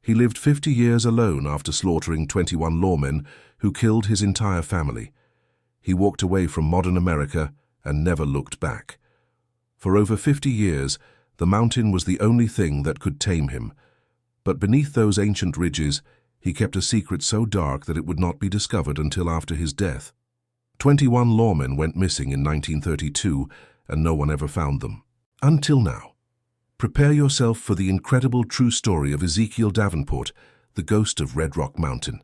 He lived 50 years alone after slaughtering 21 lawmen who killed his entire family. He walked away from modern America and never looked back. For over 50 years, the mountain was the only thing that could tame him. But beneath those ancient ridges, he kept a secret so dark that it would not be discovered until after his death. 21 lawmen went missing in 1932, and no one ever found them. Until now. Prepare yourself for the incredible true story of Ezekiel Davenport, the ghost of Red Rock Mountain.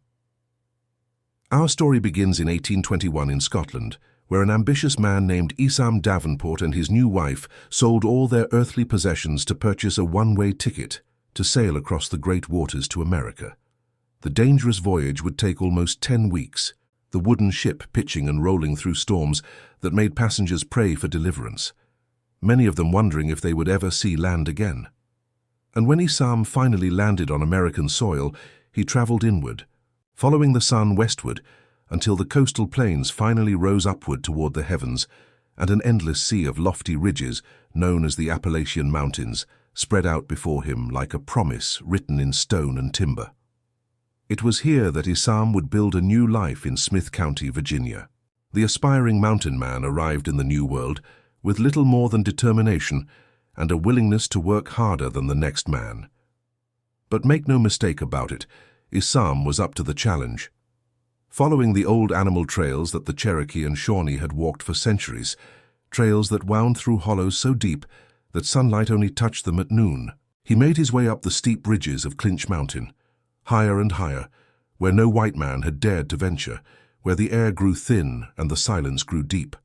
Our story begins in 1821 in Scotland, where an ambitious man named Esam Davenport and his new wife sold all their earthly possessions to purchase a one-way ticket to sail across the great waters to America. The dangerous voyage would take almost 10 weeks, the wooden ship pitching and rolling through storms that made passengers pray for deliverance, many of them wondering if they would ever see land again. And when Esam finally landed on American soil, he traveled inward, following the sun westward until the coastal plains finally rose upward toward the heavens, and an endless sea of lofty ridges, known as the Appalachian Mountains, spread out before him like a promise written in stone and timber. It was here that Esam would build a new life in Smith County, Virginia. The aspiring mountain man arrived in the New World with little more than determination and a willingness to work harder than the next man. But make no mistake about it, Esam was up to the challenge. Following the old animal trails that the Cherokee and Shawnee had walked for centuries, trails that wound through hollows so deep that sunlight only touched them at noon, he made his way up the steep ridges of Clinch Mountain, higher and higher, where no white man had dared to venture, where the air grew thin and the silence grew deep.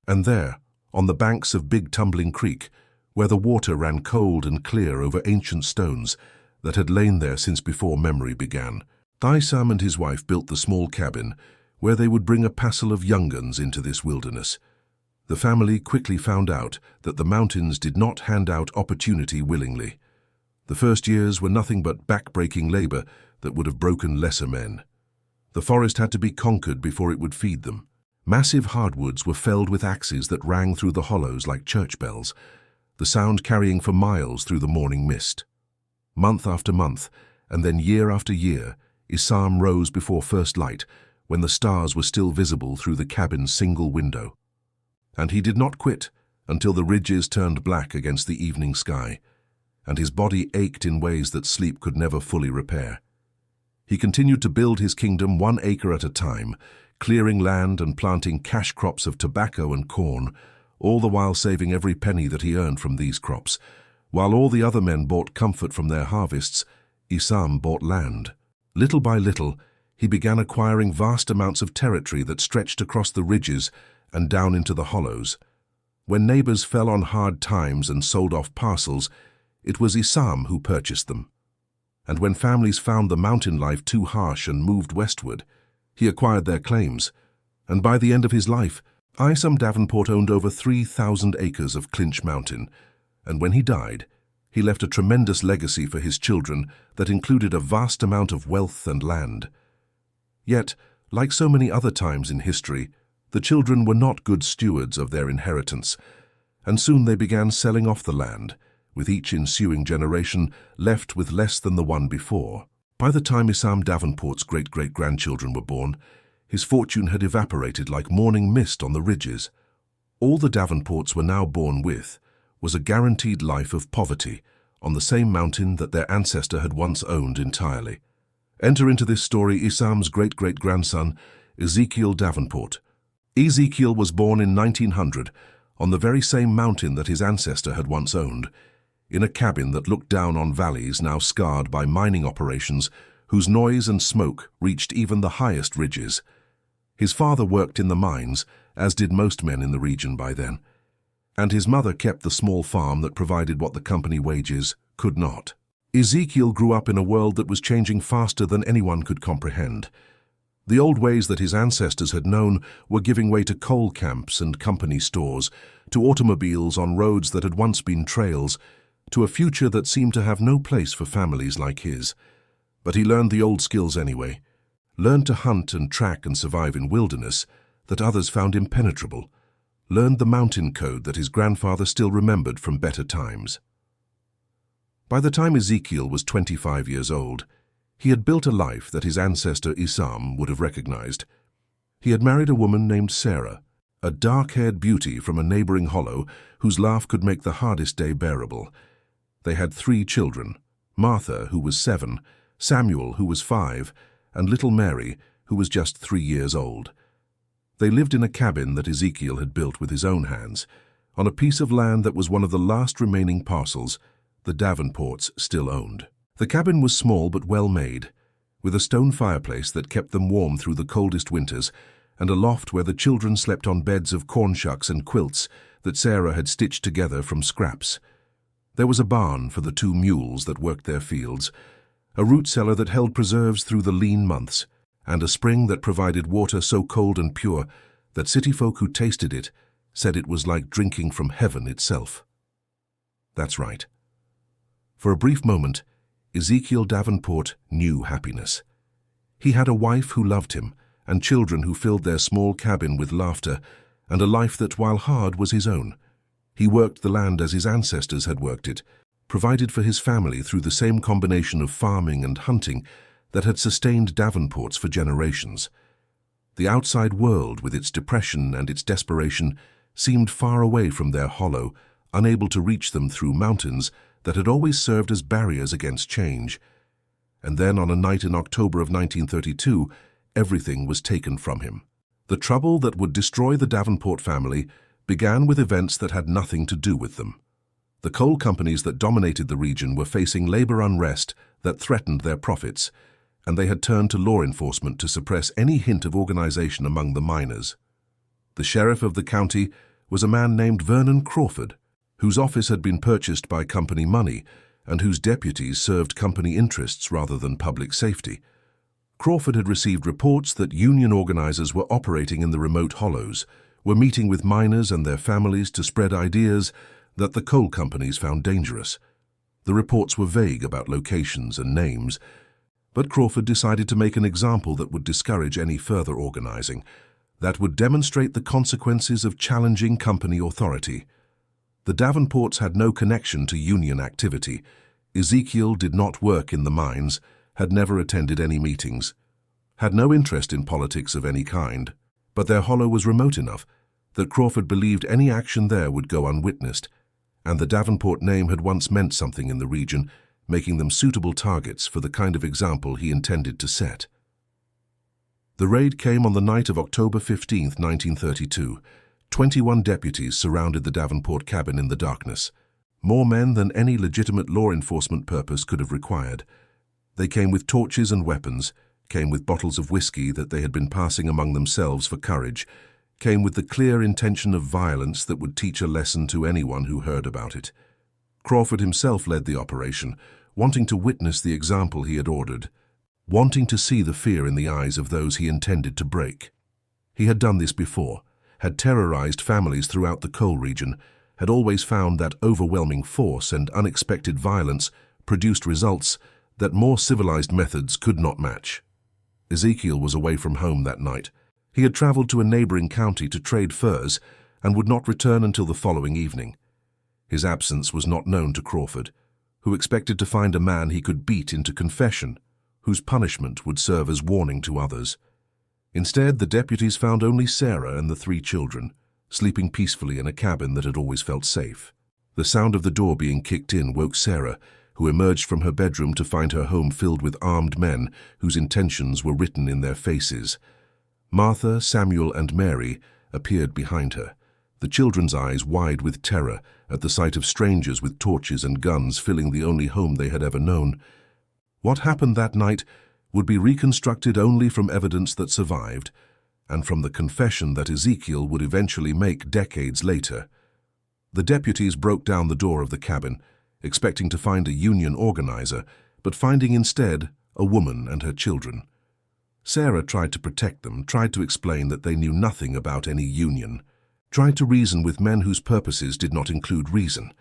And there, on the banks of Big Tumbling Creek, where the water ran cold and clear over ancient stones that had lain there since before memory began, Esam and his wife built the small cabin where they would bring a passel of young guns into this wilderness. The family quickly found out that the mountains did not hand out opportunity willingly. The first years were nothing but back-breaking labor that would have broken lesser men. The forest had to be conquered before it would feed them. Massive hardwoods were felled with axes that rang through the hollows like church bells, the sound carrying for miles through the morning mist. Month after month, and then year after year, Esam rose before first light, when the stars were still visible through the cabin's single window. And he did not quit until the ridges turned black against the evening sky, and his body ached in ways that sleep could never fully repair. He continued to build his kingdom 1 acre at a time, clearing land and planting cash crops of tobacco and corn, all the while saving every penny that he earned from these crops. While all the other men bought comfort from their harvests, Esam bought land. Little by little, he began acquiring vast amounts of territory that stretched across the ridges and down into the hollows. When neighbors fell on hard times and sold off parcels, it was Esam who purchased them. And when families found the mountain life too harsh and moved westward, he acquired their claims, and by the end of his life, Esam Davenport owned over 3,000 acres of Clinch Mountain, and when he died, he left a tremendous legacy for his children that included a vast amount of wealth and land. Yet, like so many other times in history, the children were not good stewards of their inheritance, and soon they began selling off the land, with each ensuing generation left with less than the one before. By the time Esam Davenport's great-great-grandchildren were born, his fortune had evaporated like morning mist on the ridges. All the Davenports were now born with was a guaranteed life of poverty on the same mountain that their ancestor had once owned entirely. Enter into this story Esam's great-great-grandson, Ezekiel Davenport. Ezekiel was born in 1900 on the very same mountain that his ancestor had once owned, in a cabin that looked down on valleys now scarred by mining operations whose noise and smoke reached even the highest ridges. His father worked in the mines, as did most men in the region by then, and his mother kept the small farm that provided what the company wages could not. Ezekiel grew up in a world that was changing faster than anyone could comprehend. The old ways that his ancestors had known were giving way to coal camps and company stores, to automobiles on roads that had once been trails, to a future that seemed to have no place for families like his. But he learned the old skills anyway, learned to hunt and track and survive in wilderness that others found impenetrable, learned the mountain code that his grandfather still remembered from better times. By the time Ezekiel was 25 years old, he had built a life that his ancestor Isam would have recognized. He had married a woman named Sarah, a dark-haired beauty from a neighboring hollow whose laugh could make the hardest day bearable. They had 3 children, Martha, who was 7, Samuel, who was 5, and little Mary, who was just 3 years old. They lived in a cabin that Ezekiel had built with his own hands, on a piece of land that was one of the last remaining parcels the Davenports still owned. The cabin was small but well made, with a stone fireplace that kept them warm through the coldest winters, and a loft where the children slept on beds of corn shucks and quilts that Sarah had stitched together from scraps. There was a barn for the 2 mules that worked their fields, a root cellar that held preserves through the lean months, and a spring that provided water so cold and pure that city folk who tasted it said it was like drinking from heaven itself. That's right. For a brief moment, Ezekiel Davenport knew happiness. He had a wife who loved him, and children who filled their small cabin with laughter, and a life that, while hard, was his own. He worked the land as his ancestors had worked it, provided for his family through the same combination of farming and hunting that had sustained Davenports for generations. The outside world, with its depression and its desperation, seemed far away from their hollow, unable to reach them through mountains that had always served as barriers against change. And then, on a night in October of 1932, everything was taken from him. The trouble that would destroy the Davenport family began with events that had nothing to do with them. The coal companies that dominated the region were facing labor unrest that threatened their profits, and they had turned to law enforcement to suppress any hint of organization among the miners. The sheriff of the county was a man named Vernon Crawford, whose office had been purchased by company money and whose deputies served company interests rather than public safety. Crawford had received reports that union organizers were operating in the remote hollows, were meeting with miners and their families to spread ideas that the coal companies found dangerous. The reports were vague about locations and names, but Crawford decided to make an example that would discourage any further organizing, that would demonstrate the consequences of challenging company authority. The Davenports had no connection to union activity. Ezekiel did not work in the mines, had never attended any meetings, had no interest in politics of any kind, but their hollow was remote enough that Crawford believed any action there would go unwitnessed, and the Davenport name had once meant something in the region, making them suitable targets for the kind of example he intended to set. The raid came on the night of October 15, 1932. 21 deputies surrounded the Davenport cabin in the darkness, more men than any legitimate law enforcement purpose could have required. They came with torches and weapons, came with bottles of whiskey that they had been passing among themselves for courage, came with the clear intention of violence that would teach a lesson to anyone who heard about it. Crawford himself led the operation, wanting to witness the example he had ordered, wanting to see the fear in the eyes of those he intended to break. He had done this before, had terrorized families throughout the coal region, had always found that overwhelming force and unexpected violence produced results that more civilized methods could not match. Ezekiel was away from home that night. He had traveled to a neighboring county to trade furs and would not return until the following evening. His absence was not known to Crawford, who expected to find a man he could beat into confession, whose punishment would serve as warning to others. Instead, the deputies found only Sarah and the 3 children, sleeping peacefully in a cabin that had always felt safe. The sound of the door being kicked in woke Sarah, who emerged from her bedroom to find her home filled with armed men whose intentions were written in their faces. Martha, Samuel, and Mary appeared behind her, the children's eyes wide with terror at the sight of strangers with torches and guns filling the only home they had ever known. What happened that night would be reconstructed only from evidence that survived, and from the confession that Ezekiel would eventually make decades later. The deputies broke down the door of the cabin, expecting to find a union organizer, but finding instead a woman and her children. Sarah tried to protect them, tried to explain that they knew nothing about any union, tried to reason with men whose purposes did not include reason.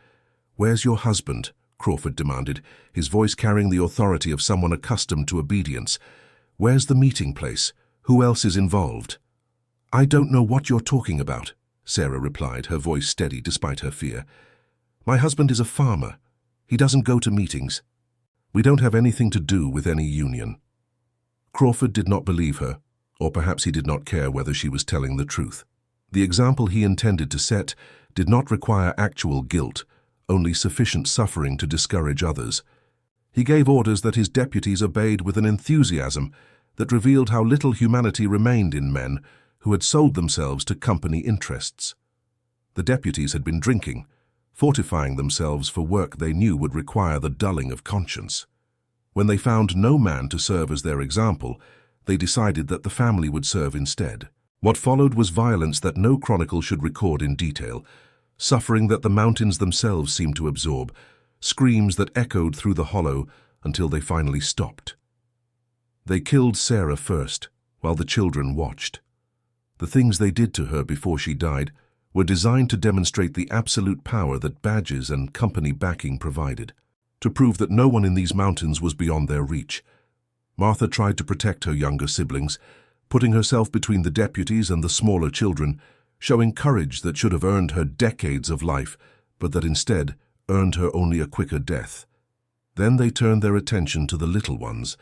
"Where's your husband?" Crawford demanded, his voice carrying the authority of someone accustomed to obedience. "Where's the meeting place? Who else is involved?" "I don't know what you're talking about," Sarah replied, her voice steady despite her fear. "My husband is a farmer. He doesn't go to meetings. We don't have anything to do with any union." Crawford did not believe her, or perhaps he did not care whether she was telling the truth. The example he intended to set did not require actual guilt, only sufficient suffering to discourage others. He gave orders that his deputies obeyed with an enthusiasm that revealed how little humanity remained in men who had sold themselves to company interests. The deputies had been drinking, fortifying themselves for work they knew would require the dulling of conscience. When they found no man to serve as their example, they decided that the family would serve instead. What followed was violence that no chronicle should record in detail, suffering that the mountains themselves seemed to absorb, screams that echoed through the hollow until they finally stopped. They killed Sarah first, while the children watched. The things they did to her before she died were designed to demonstrate the absolute power that badges and company backing provided, to prove that no one in these mountains was beyond their reach. Martha tried to protect her younger siblings, putting herself between the deputies and the smaller children, showing courage that should have earned her decades of life, but that instead earned her only a quicker death. Then they turned their attention to the little ones,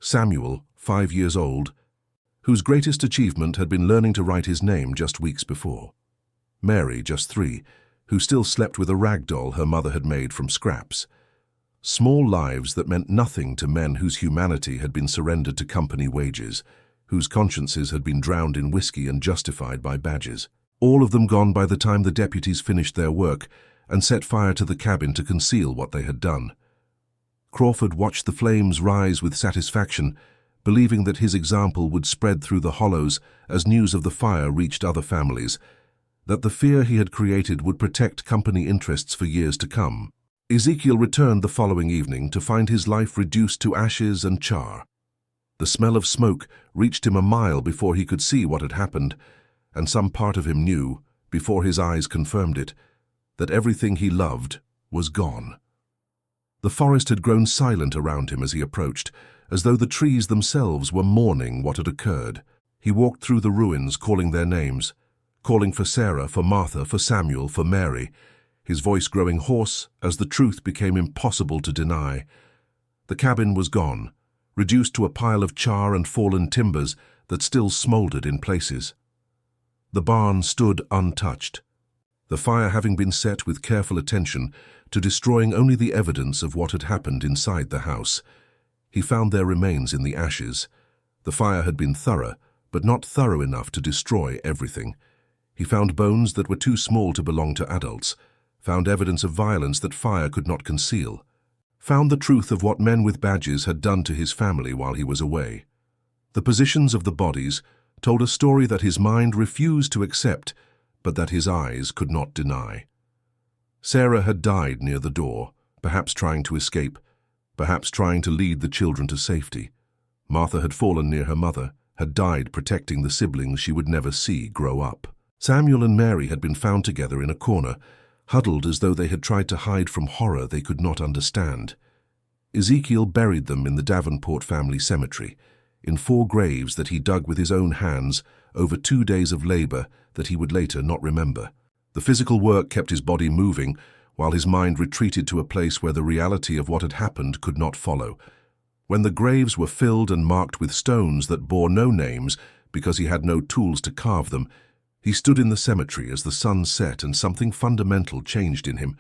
Samuel, 5 years old, whose greatest achievement had been learning to write his name just weeks before. Mary, just 3, who still slept with a rag doll her mother had made from scraps. Small lives that meant nothing to men whose humanity had been surrendered to company wages, whose consciences had been drowned in whiskey and justified by badges. All of them gone by the time the deputies finished their work and set fire to the cabin to conceal what they had done. Crawford watched the flames rise with satisfaction, believing that his example would spread through the hollows as news of the fire reached other families, that the fear he had created would protect company interests for years to come. Ezekiel returned the following evening to find his life reduced to ashes and char. The smell of smoke reached him a mile before he could see what had happened, and some part of him knew, before his eyes confirmed it, that everything he loved was gone. The forest had grown silent around him as he approached, as though the trees themselves were mourning what had occurred. He walked through the ruins, calling their names, calling for Sarah, for Martha, for Samuel, for Mary, his voice growing hoarse as the truth became impossible to deny. The cabin was gone, reduced to a pile of char and fallen timbers that still smoldered in places. The barn stood untouched, the fire having been set with careful attention to destroying only the evidence of what had happened inside the house. He found their remains in the ashes. The fire had been thorough, but not thorough enough to destroy everything. He found bones that were too small to belong to adults, found evidence of violence that fire could not conceal, found the truth of what men with badges had done to his family while he was away. The positions of the bodies told a story that his mind refused to accept, but that his eyes could not deny. Sarah had died near the door, perhaps trying to escape, perhaps trying to lead the children to safety. Martha had fallen near her mother, had died protecting the siblings she would never see grow up. Samuel and Mary had been found together in a corner, huddled as though they had tried to hide from horror they could not understand. Ezekiel buried them in the Davenport family cemetery, in 4 graves that he dug with his own hands over 2 days of labor that he would later not remember. The physical work kept his body moving, while his mind retreated to a place where the reality of what had happened could not follow. When the graves were filled and marked with stones that bore no names because he had no tools to carve them, he stood in the cemetery as the sun set and something fundamental changed in him.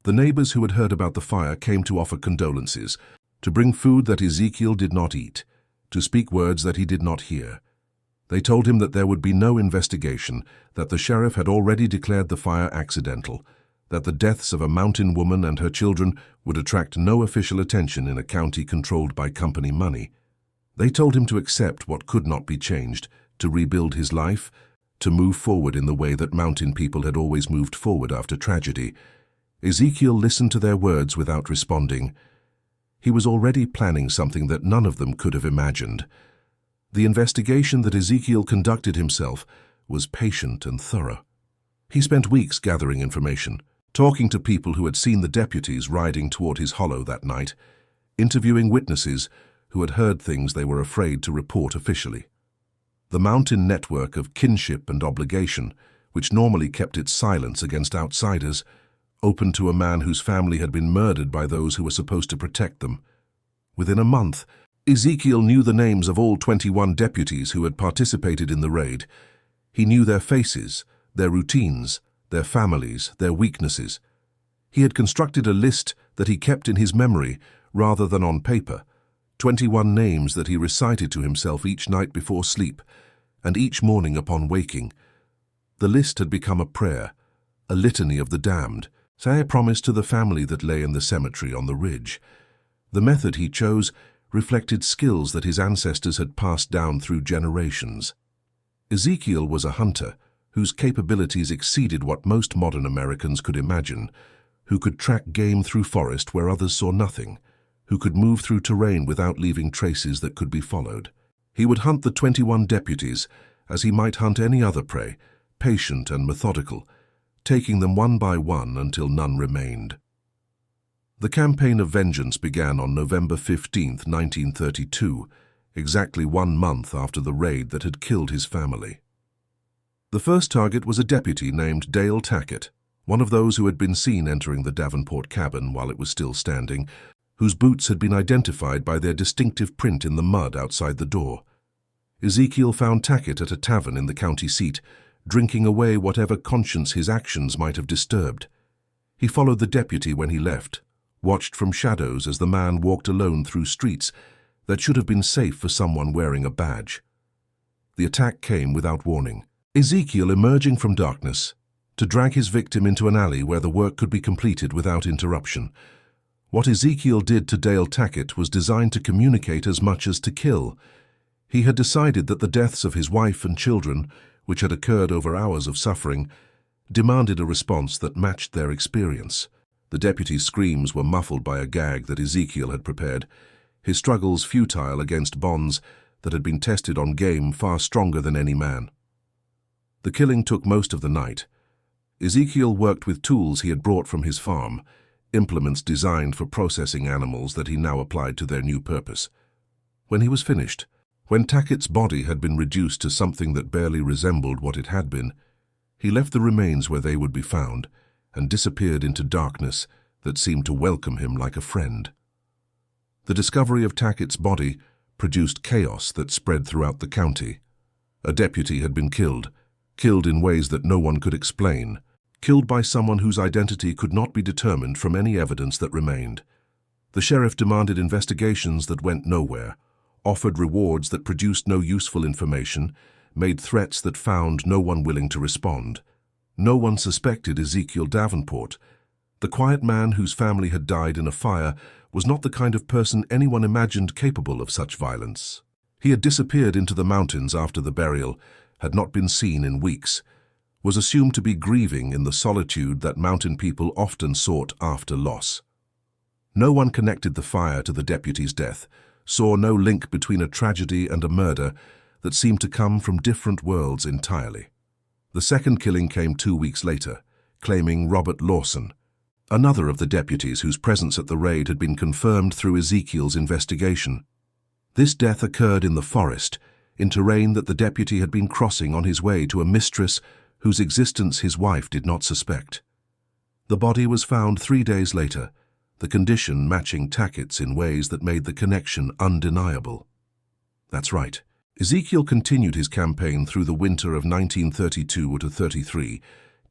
The neighbors who had heard about the fire came to offer condolences, to bring food that Ezekiel did not eat, to speak words that he did not hear. They told him that there would be no investigation, that the sheriff had already declared the fire accidental, that the deaths of a mountain woman and her children would attract no official attention in a county controlled by company money. They told him to accept what could not be changed, to rebuild his life, to move forward in the way that mountain people had always moved forward after tragedy. Ezekiel listened to their words without responding. He was already planning something that none of them could have imagined. The investigation that Ezekiel conducted himself was patient and thorough. He spent weeks gathering information, talking to people who had seen the deputies riding toward his hollow that night, interviewing witnesses who had heard things they were afraid to report officially. The mountain network of kinship and obligation, which normally kept its silence against outsiders, open to a man whose family had been murdered by those who were supposed to protect them. Within a month, Ezekiel knew the names of all 21 deputies who had participated in the raid. He knew their faces, their routines, their families, their weaknesses. He had constructed a list that he kept in his memory rather than on paper, 21 names that he recited to himself each night before sleep and each morning upon waking. The list had become a prayer, a litany of the damned, a promise to the family that lay in the cemetery on the ridge. The method he chose reflected skills that his ancestors had passed down through generations. Ezekiel was a hunter whose capabilities exceeded what most modern Americans could imagine, who could track game through forest where others saw nothing, who could move through terrain without leaving traces that could be followed. He would hunt the 21 deputies as he might hunt any other prey, patient and methodical, taking them one by one until none remained. The campaign of vengeance began on November 15, 1932, exactly 1 month after the raid that had killed his family. The first target was a deputy named Dale Tackett, one of those who had been seen entering the Davenport cabin while it was still standing, whose boots had been identified by their distinctive print in the mud outside the door. Ezekiel found Tackett at a tavern in the county seat, drinking away whatever conscience his actions might have disturbed. He followed the deputy when he left, watched from shadows as the man walked alone through streets that should have been safe for someone wearing a badge. The attack came without warning. Ezekiel emerging from darkness to drag his victim into an alley where the work could be completed without interruption. What Ezekiel did to Dale Tackett was designed to communicate as much as to kill. He had decided that the deaths of his wife and children, which had occurred over hours of suffering, demanded a response that matched their experience. The deputy's screams were muffled by a gag that Ezekiel had prepared, his struggles futile against bonds that had been tested on game far stronger than any man. The killing took most of the night. Ezekiel worked with tools he had brought from his farm, implements designed for processing animals that he now applied to their new purpose. When he was finished, when Tackett's body had been reduced to something that barely resembled what it had been, he left the remains where they would be found and disappeared into darkness that seemed to welcome him like a friend. The discovery of Tackett's body produced chaos that spread throughout the county. A deputy had been killed in ways that no one could explain, killed by someone whose identity could not be determined from any evidence that remained. The sheriff demanded investigations that went nowhere, offered rewards that produced no useful information, made threats that found no one willing to respond. No one suspected Ezekiel Davenport. The quiet man whose family had died in a fire was not the kind of person anyone imagined capable of such violence. He had disappeared into the mountains after the burial, had not been seen in weeks, was assumed to be grieving in the solitude that mountain people often sought after loss. No one connected the fire to the deputy's death, saw no link between a tragedy and a murder that seemed to come from different worlds entirely. The second killing came 2 weeks later, claiming Robert Lawson, another of the deputies whose presence at the raid had been confirmed through Ezekiel's investigation. This death occurred in the forest, in terrain that the deputy had been crossing on his way to a mistress whose existence his wife did not suspect. The body was found 3 days later, the condition matching Tackett's in ways that made the connection undeniable. That's right. Ezekiel continued his campaign through the winter of 1932-33,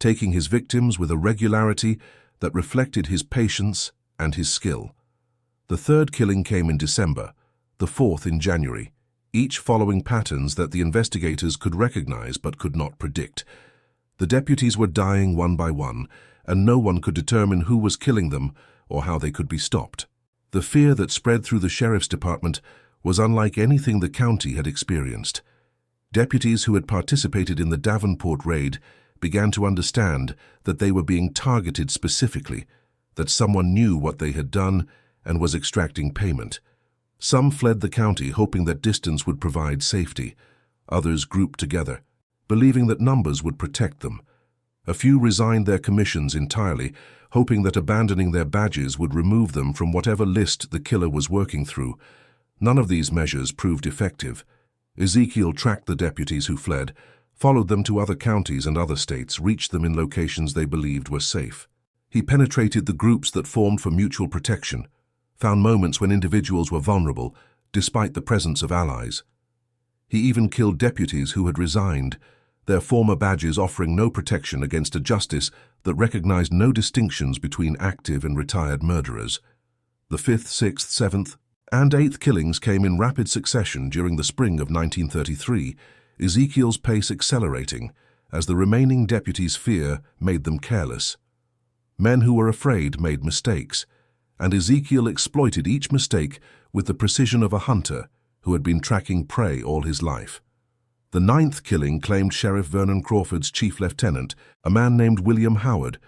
taking his victims with a regularity that reflected his patience and his skill. The third killing came in December, the fourth in January, each following patterns that the investigators could recognize but could not predict. The deputies were dying one by one, and no one could determine who was killing them or how they could be stopped. The fear that spread through the sheriff's department was unlike anything the county had experienced. Deputies who had participated in the Davenport raid began to understand that they were being targeted specifically, that someone knew what they had done and was extracting payment. Some fled the county hoping that distance would provide safety. Others grouped together, believing that numbers would protect them. A few resigned their commissions entirely, hoping that abandoning their badges would remove them from whatever list the killer was working through. None of these measures proved effective. Ezekiel tracked the deputies who fled, followed them to other counties and other states, reached them in locations they believed were safe. He penetrated the groups that formed for mutual protection, found moments when individuals were vulnerable, despite the presence of allies. He even killed deputies who had resigned, their former badges offering no protection against a justice that recognized no distinctions between active and retired murderers. The 5th, 6th, 7th, and 8th killings came in rapid succession during the spring of 1933, Ezekiel's pace accelerating as the remaining deputies' fear made them careless. Men who were afraid made mistakes, and Ezekiel exploited each mistake with the precision of a hunter who had been tracking prey all his life. The 9th killing claimed Sheriff Vernon Crawford's chief lieutenant, a man named William Howard,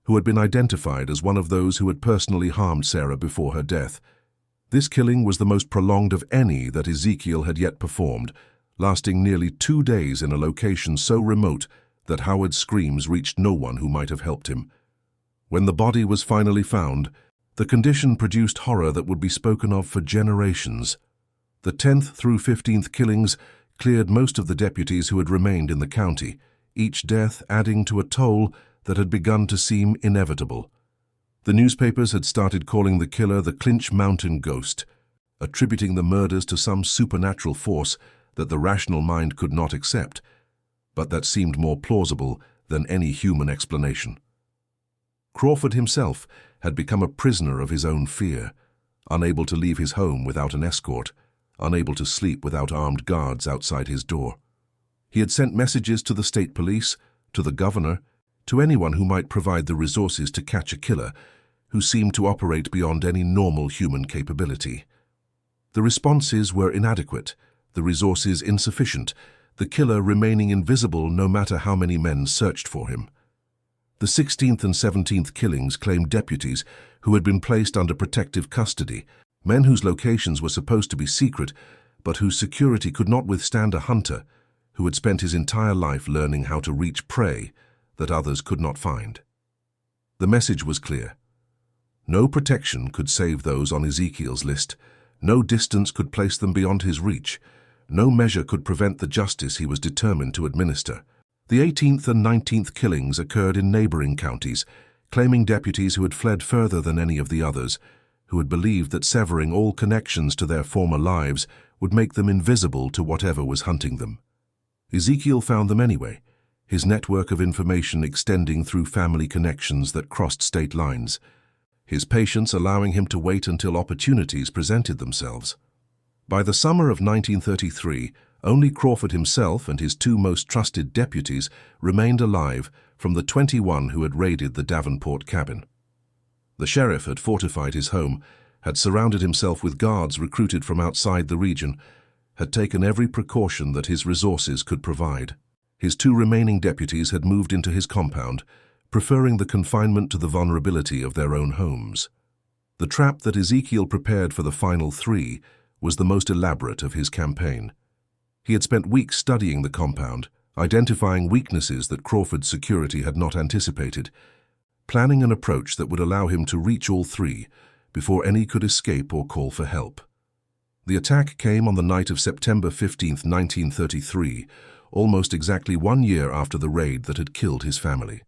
who had been identified as one of those who had personally harmed Sarah before her death. This killing was the most prolonged of any that Ezekiel had yet performed, lasting nearly 2 days in a location so remote that Howard's screams reached no one who might have helped him. When the body was finally found, the condition produced horror that would be spoken of for generations. The 10th through 15th killings cleared most of the deputies who had remained in the county, each death adding to a toll that had begun to seem inevitable. The newspapers had started calling the killer the Clinch Mountain Ghost, attributing the murders to some supernatural force that the rational mind could not accept, but that seemed more plausible than any human explanation. Crawford himself had become a prisoner of his own fear, unable to leave his home without an escort, unable to sleep without armed guards outside his door. He had sent messages to the state police, to the governor, to anyone who might provide the resources to catch a killer who seemed to operate beyond any normal human capability. The responses were inadequate, the resources insufficient, the killer remaining invisible no matter how many men searched for him. The 16th and 17th killings claimed deputies who had been placed under protective custody, men whose locations were supposed to be secret, but whose security could not withstand a hunter who had spent his entire life learning how to reach prey that others could not find. The message was clear. No protection could save those on Ezekiel's list. No distance could place them beyond his reach. No measure could prevent the justice he was determined to administer. The 18th and 19th killings occurred in neighboring counties, claiming deputies who had fled further than any of the others, who had believed that severing all connections to their former lives would make them invisible to whatever was hunting them. Ezekiel found them anyway, his network of information extending through family connections that crossed state lines, his patience allowing him to wait until opportunities presented themselves. By the summer of 1933, only Crawford himself and his 2 most trusted deputies remained alive from the 21 who had raided the Davenport cabin. The sheriff had fortified his home, had surrounded himself with guards recruited from outside the region, had taken every precaution that his resources could provide. His 2 remaining deputies had moved into his compound, preferring the confinement to the vulnerability of their own homes. The trap that Ezekiel prepared for the final 3 was the most elaborate of his campaign. He had spent weeks studying the compound, identifying weaknesses that Crawford's security had not anticipated, planning an approach that would allow him to reach all 3 before any could escape or call for help. The attack came on the night of September 15, 1933, almost exactly 1 year after the raid that had killed his family.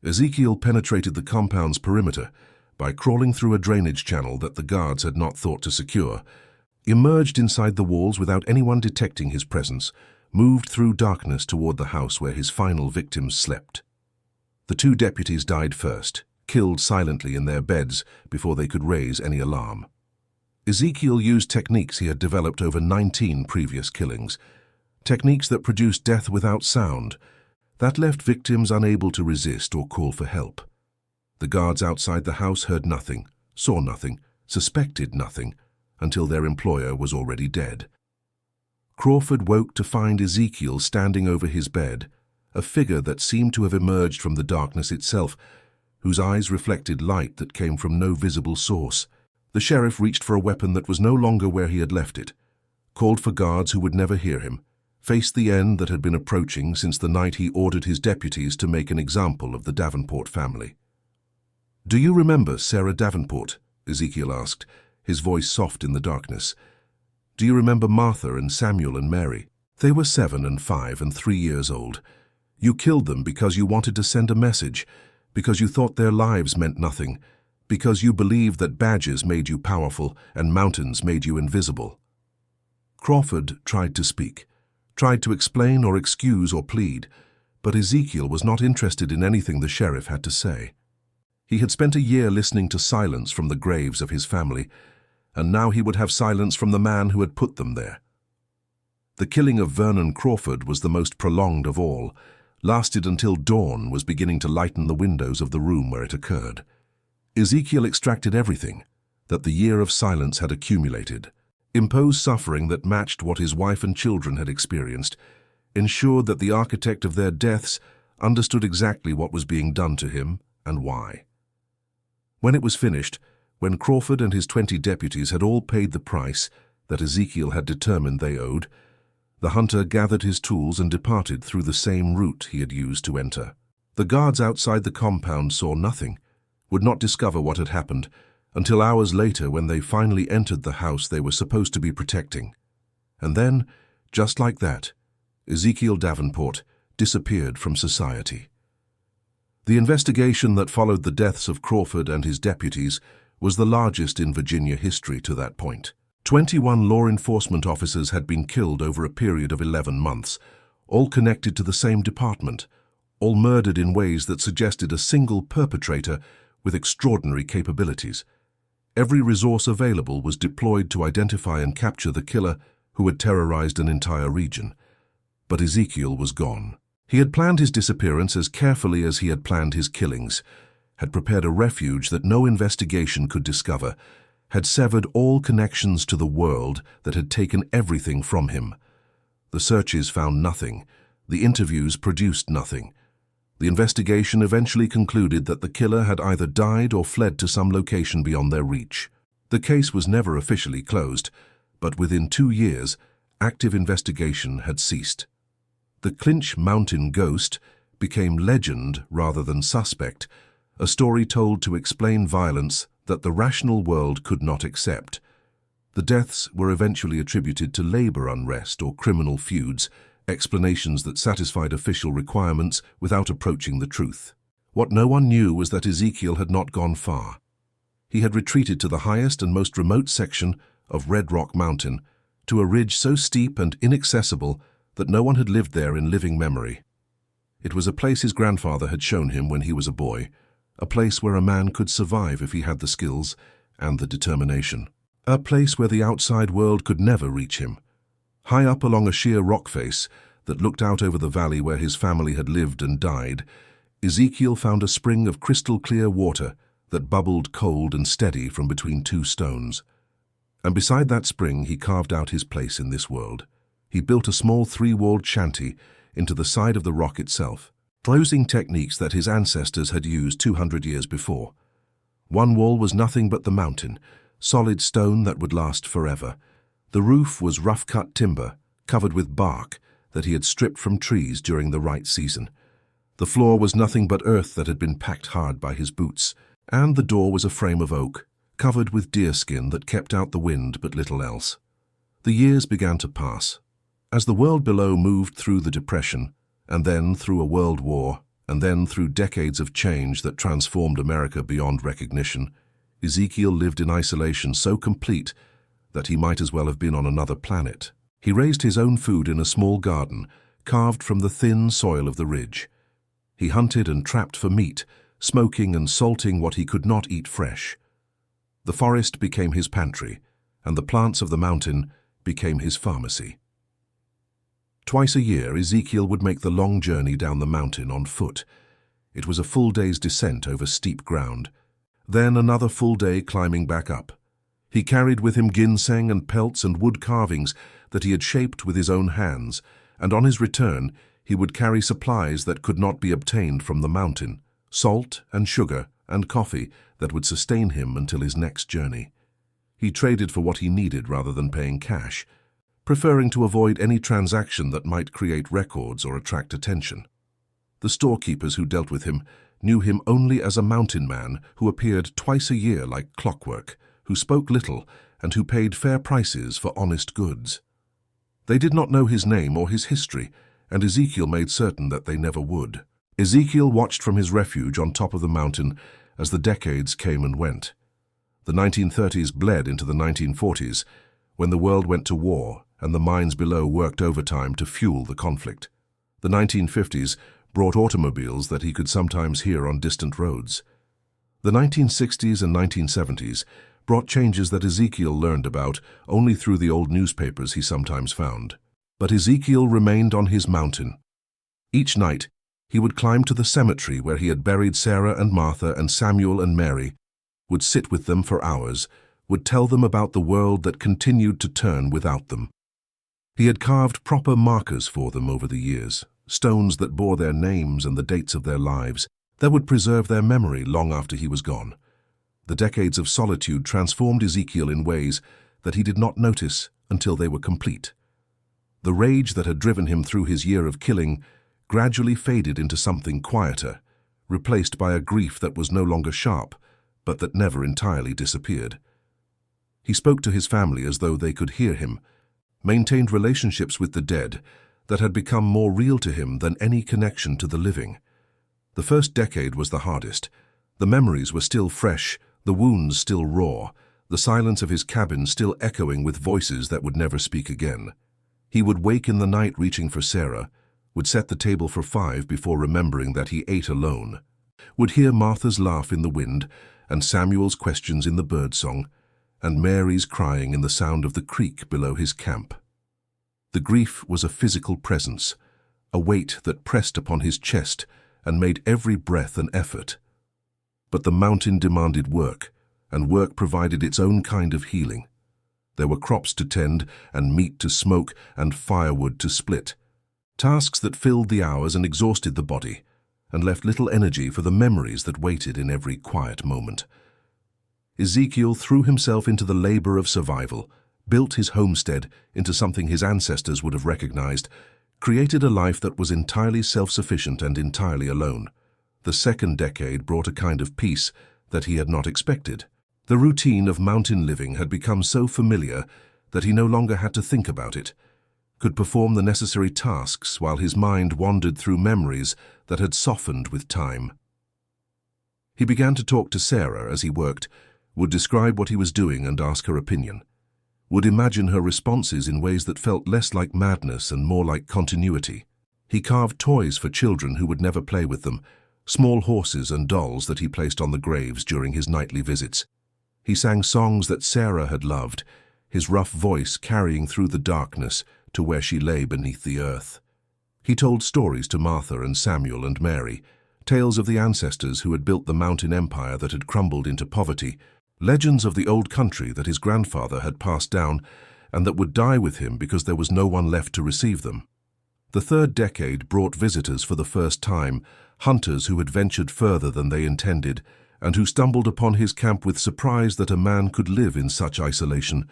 Ezekiel penetrated the compound's perimeter by crawling through a drainage channel that the guards had not thought to secure, emerged inside the walls without anyone detecting his presence, moved through darkness toward the house where his final victims slept. The 2 deputies died first, killed silently in their beds before they could raise any alarm. Ezekiel used techniques he had developed over 19 previous killings, techniques that produced death without sound, that left victims unable to resist or call for help. The guards outside the house heard nothing, saw nothing, suspected nothing, until their employer was already dead. Crawford woke to find Ezekiel standing over his bed, a figure that seemed to have emerged from the darkness itself, whose eyes reflected light that came from no visible source. The sheriff reached for a weapon that was no longer where he had left it, called for guards who would never hear him, faced the end that had been approaching since the night he ordered his deputies to make an example of the Davenport family. "Do you remember Sarah Davenport?" Ezekiel asked, his voice soft in the darkness. "Do you remember Martha and Samuel and Mary? They were 7 and 5 and 3 years old. You killed them because you wanted to send a message, because you thought their lives meant nothing, because you believed that badges made you powerful and mountains made you invisible. Crawford tried to speak, tried to explain or excuse or plead, but Ezekiel was not interested in anything the sheriff had to say. He had spent a year listening to silence from the graves of his family, and now he would have silence from the man who had put them there. The killing of Vernon Crawford was the most prolonged of all, lasted until dawn was beginning to lighten the windows of the room where it occurred. Ezekiel extracted everything that the year of silence had accumulated, imposed suffering that matched what his wife and children had experienced, ensured that the architect of their deaths understood exactly what was being done to him and why. When it was finished, when Crawford and his 20 deputies had all paid the price that Ezekiel had determined they owed, the hunter gathered his tools and departed through the same route he had used to enter. The guards outside the compound saw nothing, would not discover what had happened, until hours later when they finally entered the house they were supposed to be protecting. And then, just like that, Ezekiel Davenport disappeared from society. The investigation that followed the deaths of Crawford and his deputies was the largest in Virginia history to that point. 21 law enforcement officers had been killed over a period of 11 months, all connected to the same department, all murdered in ways that suggested a single perpetrator with extraordinary capabilities. Every resource available was deployed to identify and capture the killer who had terrorized an entire region. But Ezekiel was gone. He had planned his disappearance as carefully as he had planned his killings, had prepared a refuge that no investigation could discover, had severed all connections to the world that had taken everything from him. The searches found nothing. The interviews produced nothing. The investigation eventually concluded that the killer had either died or fled to some location beyond their reach. The case was never officially closed, but within 2 years, active investigation had ceased. The Clinch Mountain ghost became legend rather than suspect, a story told to explain violence that the rational world could not accept. The deaths were eventually attributed to labor unrest or criminal feuds, explanations that satisfied official requirements without approaching the truth. What no one knew was that Ezekiel had not gone far. He had retreated to the highest and most remote section of Red Rock Mountain, to a ridge so steep and inaccessible that no one had lived there in living memory. It was a place his grandfather had shown him when he was a boy, a place where a man could survive if he had the skills and the determination. A place where the outside world could never reach him. High up along a sheer rock face that looked out over the valley where his family had lived and died, Ezekiel found a spring of crystal-clear water that bubbled cold and steady from between 2 stones. And beside that spring he carved out his place in this world. He built a small 3-walled shanty into the side of the rock itself, closing techniques that his ancestors had used 200 years before. One wall was nothing but the mountain, solid stone that would last forever. The roof was rough-cut timber, covered with bark that he had stripped from trees during the right season. The floor was nothing but earth that had been packed hard by his boots, and the door was a frame of oak, covered with deerskin that kept out the wind but little else. The years began to pass. As the world below moved through the Depression, and then through a world war, and then through decades of change that transformed America beyond recognition, Ezekiel lived in isolation so complete that he might as well have been on another planet. He raised his own food in a small garden, carved from the thin soil of the ridge. He hunted and trapped for meat, smoking and salting what he could not eat fresh. The forest became his pantry, and the plants of the mountain became his pharmacy. Twice a year, Ezekiel would make the long journey down the mountain on foot. It was a full day's descent over steep ground, then another full day climbing back up. He carried with him ginseng and pelts and wood carvings that he had shaped with his own hands, and on his return he would carry supplies that could not be obtained from the mountain, salt and sugar and coffee that would sustain him until his next journey. He traded for what he needed rather than paying cash, preferring to avoid any transaction that might create records or attract attention. The storekeepers who dealt with him knew him only as a mountain man who appeared twice a year like clockwork, who spoke little and who paid fair prices for honest goods. They did not know his name or his history, and Ezekiel made certain that they never would. Ezekiel watched from his refuge on top of the mountain as the decades came and went. The 1930s bled into the 1940s, when the world went to war and the mines below worked overtime to fuel the conflict. The 1950s brought automobiles that he could sometimes hear on distant roads. The 1960s and 1970s brought changes that Ezekiel learned about only through the old newspapers he sometimes found. But Ezekiel remained on his mountain. Each night, he would climb to the cemetery where he had buried Sarah and Martha and Samuel and Mary, would sit with them for hours, would tell them about the world that continued to turn without them. He had carved proper markers for them over the years, stones that bore their names and the dates of their lives, that would preserve their memory long after he was gone. The decades of solitude transformed Ezekiel in ways that he did not notice until they were complete. The rage that had driven him through his year of killing gradually faded into something quieter, replaced by a grief that was no longer sharp, but that never entirely disappeared. He spoke to his family as though they could hear him, maintained relationships with the dead that had become more real to him than any connection to the living. The first decade was the hardest. The memories were still fresh, the wounds still raw, the silence of his cabin still echoing with voices that would never speak again. He would wake in the night reaching for Sarah, would set the table for 5 before remembering that he ate alone, would hear Martha's laugh in the wind and Samuel's questions in the birdsong, and Mary's crying in the sound of the creek below his camp. The grief was a physical presence, a weight that pressed upon his chest and made every breath an effort. But the mountain demanded work, and work provided its own kind of healing. There were crops to tend, and meat to smoke, and firewood to split. Tasks that filled the hours and exhausted the body, and left little energy for the memories that waited in every quiet moment. Ezekiel threw himself into the labor of survival, built his homestead into something his ancestors would have recognized, created a life that was entirely self-sufficient and entirely alone. The second decade brought a kind of peace that he had not expected. The routine of mountain living had become so familiar that he no longer had to think about it, could perform the necessary tasks while his mind wandered through memories that had softened with time. He began to talk to Sarah as he worked, would describe what he was doing and ask her opinion, would imagine her responses in ways that felt less like madness and more like continuity. He carved toys for children who would never play with them, small horses and dolls that he placed on the graves during his nightly visits. He sang songs that Sarah had loved, his rough voice carrying through the darkness to where she lay beneath the earth. He told stories to Martha and Samuel and Mary, tales of the ancestors who had built the mountain empire that had crumbled into poverty, legends of the old country that his grandfather had passed down and that would die with him because there was no one left to receive them. The third decade brought visitors for the first time, hunters who had ventured further than they intended, and who stumbled upon his camp with surprise that a man could live in such isolation.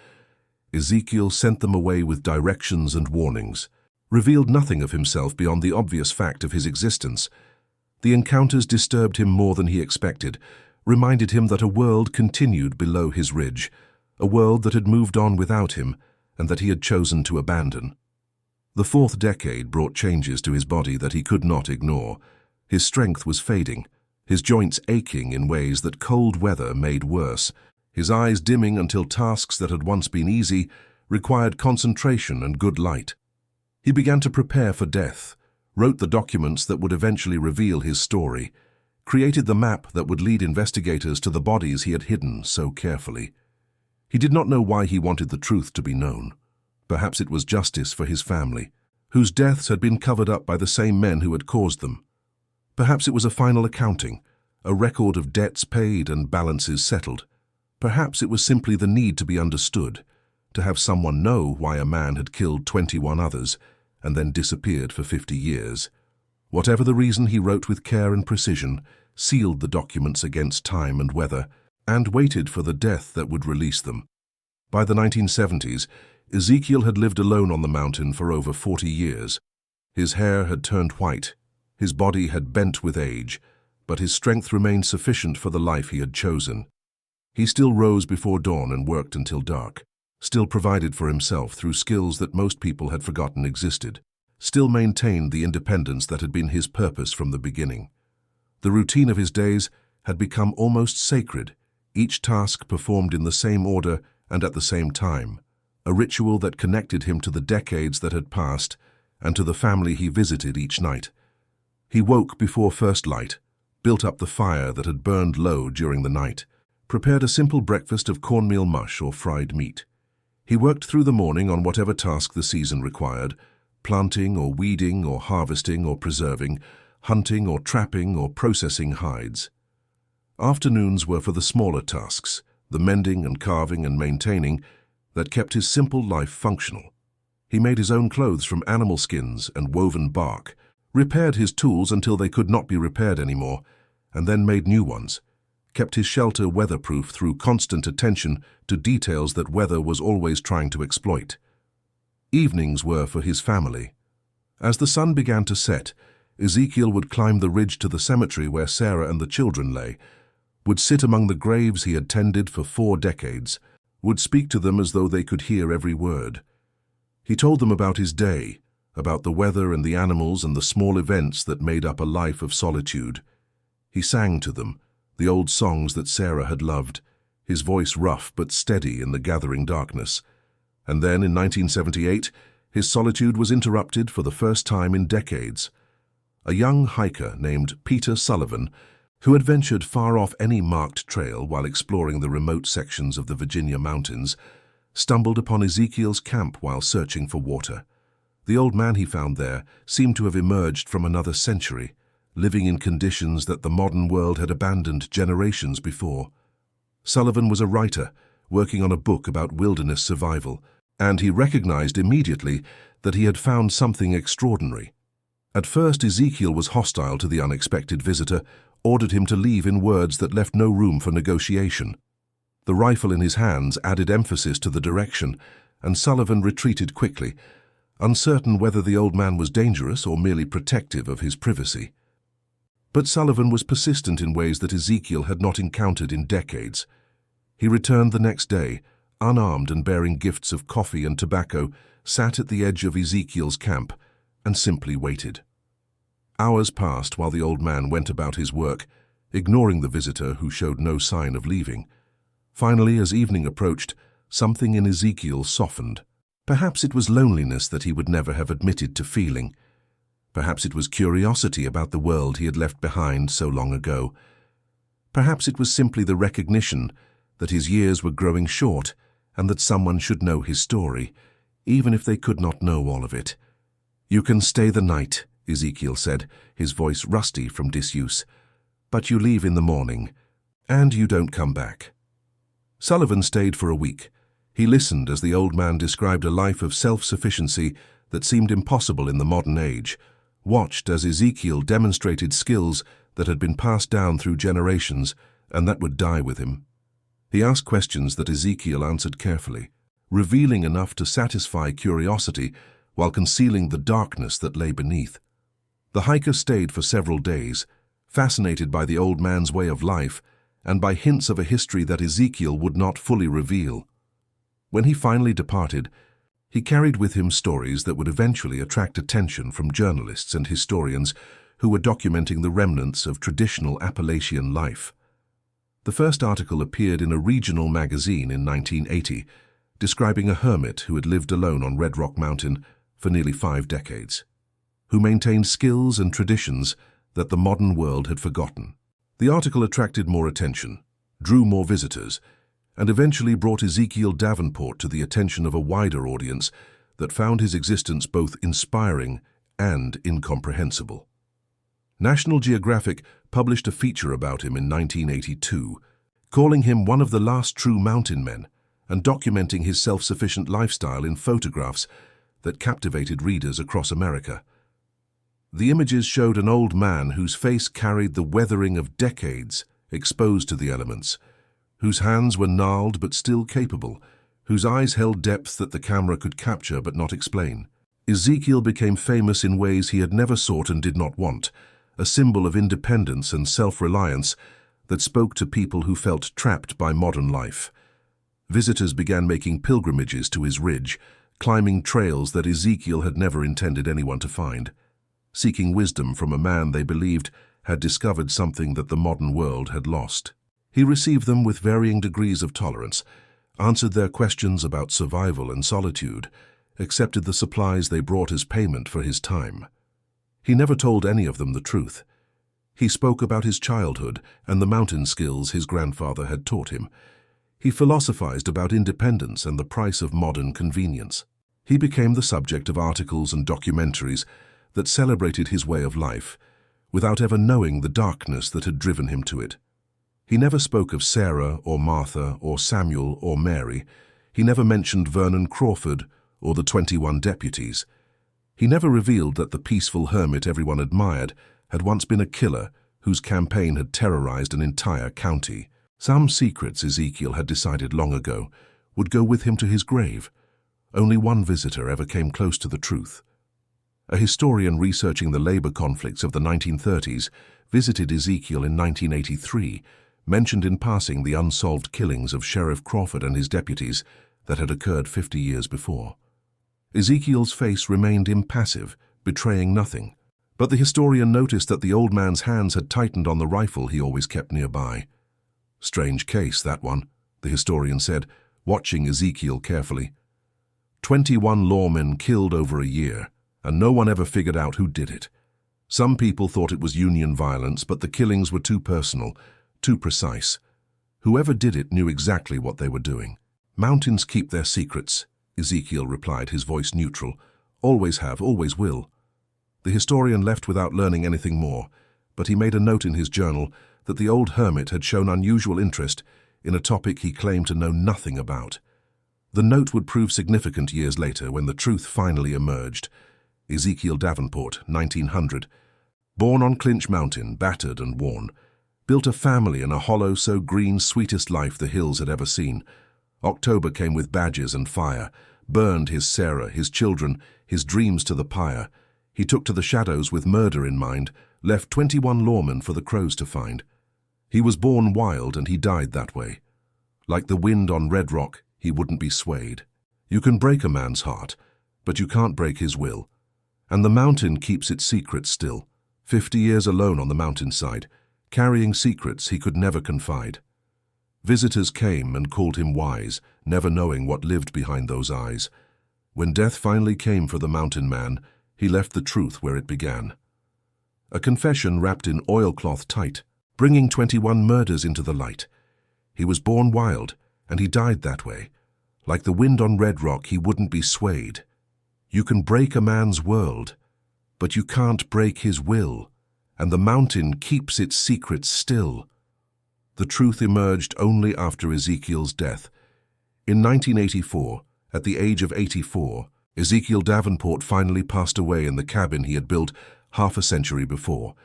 Ezekiel sent them away with directions and warnings, revealed nothing of himself beyond the obvious fact of his existence. The encounters disturbed him more than he expected, reminded him that a world continued below his ridge, a world that had moved on without him and that he had chosen to abandon. The fourth decade brought changes to his body that he could not ignore. His strength was fading, his joints aching in ways that cold weather made worse, his eyes dimming until tasks that had once been easy required concentration and good light. He began to prepare for death, wrote the documents that would eventually reveal his story, created the map that would lead investigators to the bodies he had hidden so carefully. He did not know why he wanted the truth to be known. Perhaps it was justice for his family, whose deaths had been covered up by the same men who had caused them. Perhaps it was a final accounting, a record of debts paid and balances settled. Perhaps it was simply the need to be understood, to have someone know why a man had killed 21 others and then disappeared for 50 years. Whatever the reason, he wrote with care and precision, sealed the documents against time and weather, and waited for the death that would release them. By the 1970s, Ezekiel had lived alone on the mountain for over 40 years. His hair had turned white, his body had bent with age, but his strength remained sufficient for the life he had chosen. He still rose before dawn and worked until dark, still provided for himself through skills that most people had forgotten existed, still maintained the independence that had been his purpose from the beginning. The routine of his days had become almost sacred, each task performed in the same order and at the same time, a ritual that connected him to the decades that had passed and to the family he visited each night. He woke before first light, built up the fire that had burned low during the night, prepared a simple breakfast of cornmeal mush or fried meat. He worked through the morning on whatever task the season required, planting or weeding or harvesting or preserving, hunting or trapping or processing hides. Afternoons were for the smaller tasks, the mending and carving and maintaining, that kept his simple life functional. He made his own clothes from animal skins and woven bark, repaired his tools until they could not be repaired anymore, and then made new ones, kept his shelter weatherproof through constant attention to details that weather was always trying to exploit. Evenings were for his family. As the sun began to set, Ezekiel would climb the ridge to the cemetery where Sarah and the children lay, would sit among the graves he had tended for 4 decades, would speak to them as though they could hear every word. He told them about his day, about the weather and the animals and the small events that made up a life of solitude. He sang to them, the old songs that Sarah had loved, his voice rough but steady in the gathering darkness. And then, in 1978, his solitude was interrupted for the first time in decades. A young hiker named Peter Sullivan, who had ventured far off any marked trail while exploring the remote sections of the Virginia mountains, stumbled upon Ezekiel's camp while searching for water. The old man he found there seemed to have emerged from another century, living in conditions that the modern world had abandoned generations before. Sullivan was a writer, working on a book about wilderness survival, and he recognized immediately that he had found something extraordinary. At first, Ezekiel was hostile to the unexpected visitor, ordered him to leave in words that left no room for negotiation. The rifle in his hands added emphasis to the direction, and Sullivan retreated quickly, uncertain whether the old man was dangerous or merely protective of his privacy. But Sullivan was persistent in ways that Ezekiel had not encountered in decades. He returned the next day, unarmed and bearing gifts of coffee and tobacco, sat at the edge of Ezekiel's camp, and simply waited. Hours passed while the old man went about his work, ignoring the visitor who showed no sign of leaving. Finally, as evening approached, something in Ezekiel softened. Perhaps it was loneliness that he would never have admitted to feeling. Perhaps it was curiosity about the world he had left behind so long ago. Perhaps it was simply the recognition that his years were growing short and that someone should know his story, even if they could not know all of it. "You can stay the night," Ezekiel said, his voice rusty from disuse, "but you leave in the morning, and you don't come back." Sullivan stayed for a week. He listened as the old man described a life of self-sufficiency that seemed impossible in the modern age, watched as Ezekiel demonstrated skills that had been passed down through generations and that would die with him. He asked questions that Ezekiel answered carefully, revealing enough to satisfy curiosity while concealing the darkness that lay beneath. The hiker stayed for several days, fascinated by the old man's way of life and by hints of a history that Ezekiel would not fully reveal. When he finally departed, he carried with him stories that would eventually attract attention from journalists and historians who were documenting the remnants of traditional Appalachian life. The first article appeared in a regional magazine in 1980, describing a hermit who had lived alone on Red Rock Mountain for nearly 5 decades, who maintained skills and traditions that the modern world had forgotten. The article attracted more attention, drew more visitors, and eventually brought Ezekiel Davenport to the attention of a wider audience that found his existence both inspiring and incomprehensible. National Geographic published a feature about him in 1982, calling him one of the last true mountain men and documenting his self-sufficient lifestyle in photographs that captivated readers across America. The images showed an old man whose face carried the weathering of decades exposed to the elements, whose hands were gnarled but still capable, whose eyes held depth that the camera could capture but not explain. Ezekiel became famous in ways he had never sought and did not want, a symbol of independence and self-reliance that spoke to people who felt trapped by modern life. Visitors began making pilgrimages to his ridge, climbing trails that Ezekiel had never intended anyone to find, seeking wisdom from a man they believed had discovered something that the modern world had lost. He received them with varying degrees of tolerance, answered their questions about survival and solitude, accepted the supplies they brought as payment for his time. He never told any of them the truth. He spoke about his childhood and the mountain skills his grandfather had taught him. He philosophized about independence and the price of modern convenience. He became the subject of articles and documentaries that celebrated his way of life, without ever knowing the darkness that had driven him to it. He never spoke of Sarah or Martha or Samuel or Mary. He never mentioned Vernon Crawford or the 21 deputies. He never revealed that the peaceful hermit everyone admired had once been a killer whose campaign had terrorized an entire county. Some secrets Ezekiel had decided long ago would go with him to his grave. Only one visitor ever came close to the truth. A historian researching the labor conflicts of the 1930s visited Ezekiel in 1983, mentioned in passing the unsolved killings of Sheriff Crawford and his deputies that had occurred 50 years before. Ezekiel's face remained impassive, betraying nothing, but the historian noticed that the old man's hands had tightened on the rifle he always kept nearby. "Strange case, that one," the historian said, watching Ezekiel carefully. 21 lawmen killed over a year, and no one ever figured out who did it. Some people thought it was union violence, but the killings were too personal, too precise. Whoever did it knew exactly what they were doing. "Mountains keep their secrets," Ezekiel replied, his voice neutral. "Always have, always will." The historian left without learning anything more, but he made a note in his journal that the old hermit had shown unusual interest in a topic he claimed to know nothing about. The note would prove significant years later when the truth finally emerged. Ezekiel Davenport, 1900. Born on Clinch Mountain, battered and worn. Built a family in a hollow so green, sweetest life the hills had ever seen. October came with badges and fire, burned his Sarah, his children, his dreams to the pyre. He took to the shadows with murder in mind, left 21 lawmen for the crows to find. He was born wild and he died that way. Like the wind on Red Rock, he wouldn't be swayed. You can break a man's heart, but you can't break his will. And the mountain keeps its secrets still, 50 years alone on the mountainside, carrying secrets he could never confide. Visitors came and called him wise, never knowing what lived behind those eyes. When death finally came for the mountain man, he left the truth where it began. A confession wrapped in oilcloth tight, bringing 21 murders into the light. He was born wild, and he died that way. Like the wind on Red Rock, he wouldn't be swayed. You can break a man's world, but you can't break his will, and the mountain keeps its secrets still. The truth emerged only after Ezekiel's death. In 1984, at the age of 84, Ezekiel Davenport finally passed away in the cabin he had built half a century before.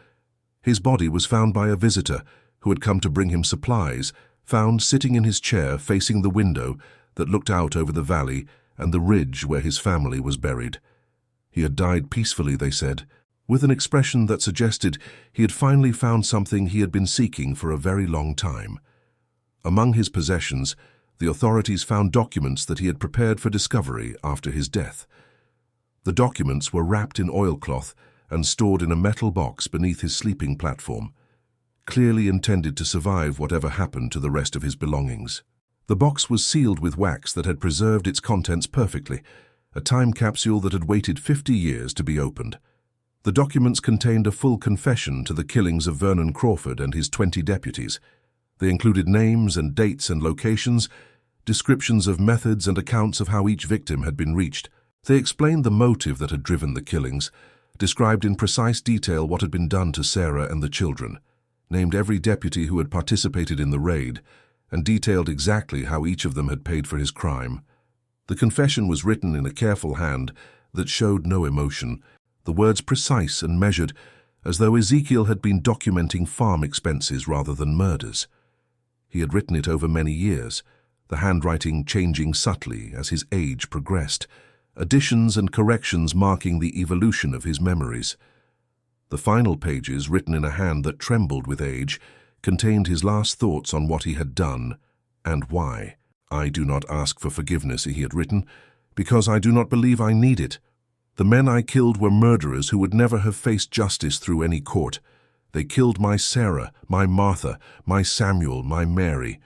His body was found by a visitor who had come to bring him supplies, found sitting in his chair facing the window that looked out over the valley and the ridge where his family was buried. He had died peacefully, they said, with an expression that suggested he had finally found something he had been seeking for a very long time. Among his possessions, the authorities found documents that he had prepared for discovery after his death. The documents were wrapped in oilcloth and stored in a metal box beneath his sleeping platform, clearly intended to survive whatever happened to the rest of his belongings. The box was sealed with wax that had preserved its contents perfectly, a time capsule that had waited 50 years to be opened. The documents contained a full confession to the killings of Vernon Crawford and his 20 deputies. They included names and dates and locations, descriptions of methods and accounts of how each victim had been reached. They explained the motive that had driven the killings, described in precise detail what had been done to Sarah and the children, named every deputy who had participated in the raid, and detailed exactly how each of them had paid for his crime. The confession was written in a careful hand that showed no emotion, the words precise and measured, as though Ezekiel had been documenting farm expenses rather than murders. He had written it over many years, the handwriting changing subtly as his age progressed, additions and corrections marking the evolution of his memories. The final pages, written in a hand that trembled with age, contained his last thoughts on what he had done and why. "I do not ask for forgiveness," he had written, Because I do not believe I need it. The men I killed were murderers who would never have faced justice through any court. They killed my Sarah, my Martha, my Samuel, my Mary.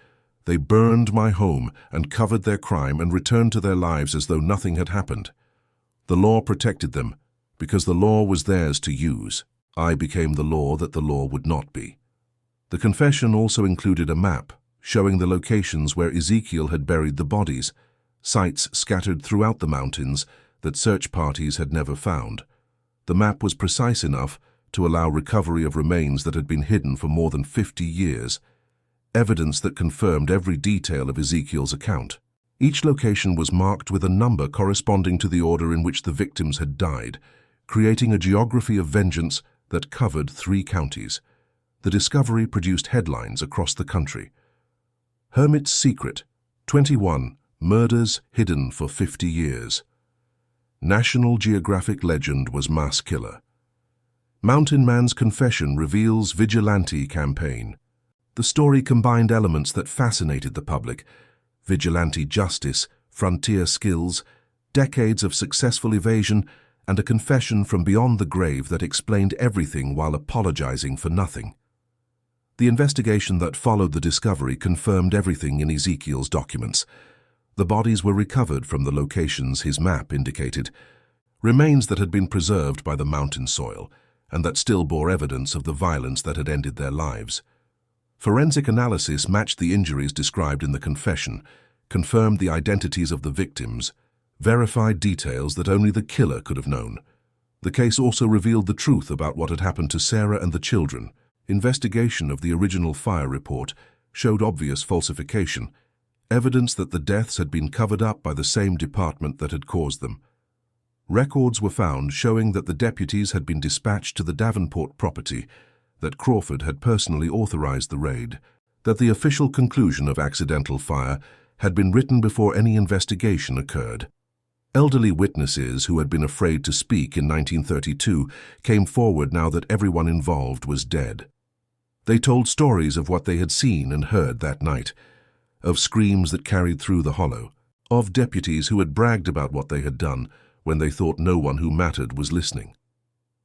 They burned my home and covered their crime and returned to their lives as though nothing had happened. The law protected them, because the law was theirs to use. I became the law that the law would not be. The confession also included a map showing the locations where Ezekiel had buried the bodies, sites scattered throughout the mountains that search parties had never found. The map was precise enough to allow recovery of remains that had been hidden for more than 50 years, evidence that confirmed every detail of Ezekiel's account. Each location was marked with a number corresponding to the order in which the victims had died, creating a geography of vengeance that covered 3 counties. The discovery produced headlines across the country. Hermit's Secret, 21 murders hidden for 50 years. National Geographic legend was mass killer. Mountain Man's confession reveals vigilante campaign. The story combined elements that fascinated the public: vigilante justice, frontier skills, decades of successful evasion, and a confession from beyond the grave that explained everything while apologizing for nothing. The investigation that followed the discovery confirmed everything in Ezekiel's documents. The bodies were recovered from the locations his map indicated, remains that had been preserved by the mountain soil, and that still bore evidence of the violence that had ended their lives. Forensic analysis matched the injuries described in the confession, confirmed the identities of the victims, verified details that only the killer could have known. The case also revealed the truth about what had happened to Sarah and the children. Investigation of the original fire report showed obvious falsification, evidence that the deaths had been covered up by the same department that had caused them. Records were found showing that the deputies had been dispatched to the Davenport property, that Crawford had personally authorized the raid, that the official conclusion of accidental fire had been written before any investigation occurred. Elderly witnesses who had been afraid to speak in 1932 came forward now that everyone involved was dead. They told stories of what they had seen and heard that night, of screams that carried through the hollow, of deputies who had bragged about what they had done when they thought no one who mattered was listening.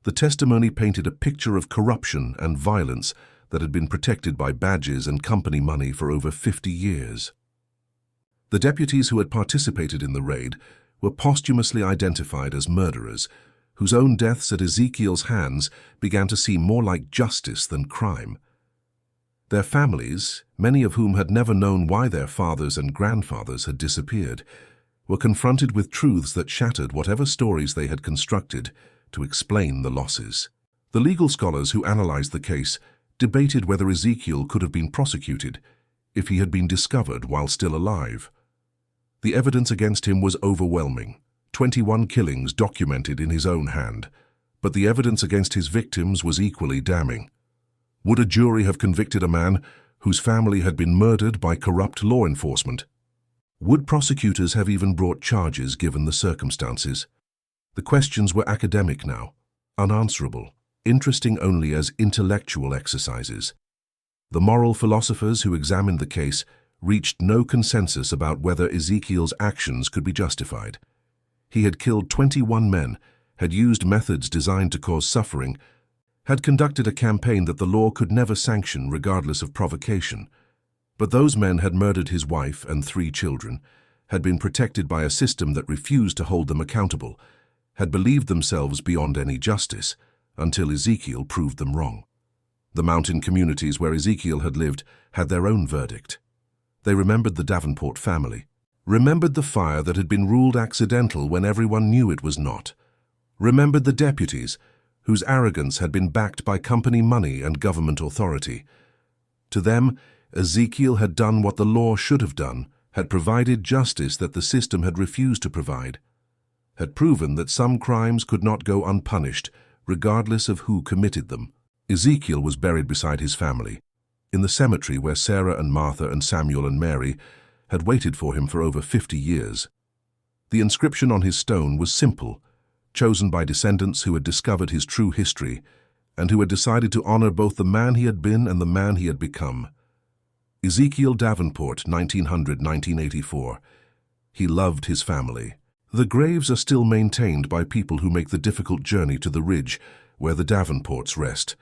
The testimony painted a picture of corruption and violence that had been protected by badges and company money for over 50 years. The deputies who had participated in the raid were posthumously identified as murderers, whose own deaths at Ezekiel's hands began to seem more like justice than crime. Their families, many of whom had never known why their fathers and grandfathers had disappeared, were confronted with truths that shattered whatever stories they had constructed to explain the losses. The legal scholars who analyzed the case debated whether Ezekiel could have been prosecuted if he had been discovered while still alive. The evidence against him was overwhelming, 21 killings documented in his own hand, but the evidence against his victims was equally damning. Would a jury have convicted a man whose family had been murdered by corrupt law enforcement? Would prosecutors have even brought charges given the circumstances? The questions were academic now, unanswerable, interesting only as intellectual exercises. The moral philosophers who examined the case reached no consensus about whether Ezekiel's actions could be justified. He had killed 21 men, had used methods designed to cause suffering, had conducted a campaign that the law could never sanction regardless of provocation. But those men had murdered his wife and 3 children, had been protected by a system that refused to hold them accountable, had believed themselves beyond any justice, until Ezekiel proved them wrong. The mountain communities where Ezekiel had lived had their own verdict. They remembered the Davenport family, remembered the fire that had been ruled accidental when everyone knew it was not, remembered the deputies whose arrogance had been backed by company money and government authority. To them, Ezekiel had done what the law should have done, had provided justice that the system had refused to provide, had proven that some crimes could not go unpunished, regardless of who committed them. Ezekiel was buried beside his family, in the cemetery where Sarah and Martha and Samuel and Mary had waited for him for over 50 years. The inscription on his stone was simple, chosen by descendants who had discovered his true history and who had decided to honor both the man he had been and the man he had become. Ezekiel Davenport, 1900-1984. He loved his family. The graves are still maintained by people who make the difficult journey to the ridge where the Davenports rest.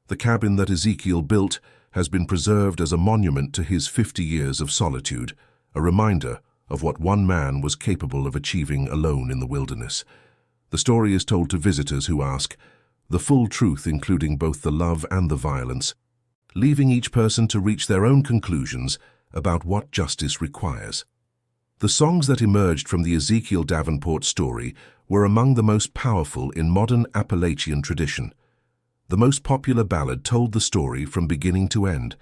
The cabin that Ezekiel built has been preserved as a monument to his 50 years of solitude, a reminder of what one man was capable of achieving alone in the wilderness. The story is told to visitors who ask, the full truth including both the love and the violence, leaving each person to reach their own conclusions about what justice requires. The songs that emerged from the Ezekiel Davenport story were among the most powerful in modern Appalachian tradition. The most popular ballad told the story from beginning to end,